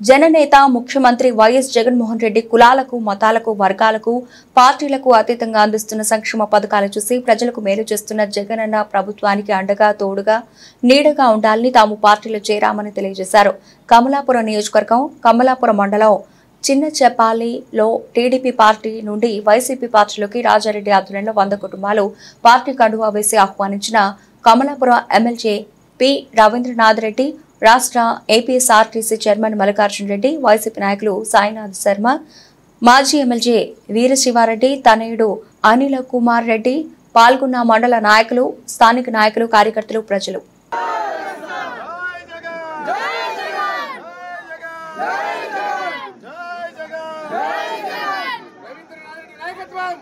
జననేత ముఖ్యమంత్రి వైఎస్ జగన్మోహన్ రెడ్డి కులాలకు, మతాలకు, వర్గాలకు, పార్టీలకు అతీతంగా అందిస్తున్న సంక్షేమ పథకాలు చూసి ప్రజలకు మేలు చేస్తున్న జగనన్న ప్రభుత్వానికి అండగా, తోడుగా, నీడగా ఉండాలని తాము పార్టీలో చేరామని తెలియజేశారు. కమలాపురం నియోజకవర్గం కమలాపురం మండలం చిన్నచెపాలిలో టీడీపీ పార్టీ నుండి వైసీపీ పార్టీలోకి రాజారెడ్డి ఆధ్వర్యంలో 100 కుటుంబాలు పార్టీ కండువా వేసి ఆహ్వానించిన కమలాపురం ఎమ్మెల్యే పి రవీంద్రనాథ్ రెడ్డి, రాష్ట్ర APSRTC chairman Mallikarjuna Reddy, YCP నాయకులు సాయినాథ్ శర్మ, మాజీ ఎమ్మెల్యే వీరశివారెడ్డి, తనయుడు అనిల్ కుమార్ రెడ్డి పాల్గొన్న మండల నాయకులు, స్థానిక నాయకులు, కార్యకర్తలు, ప్రజలు. నాయకత్వం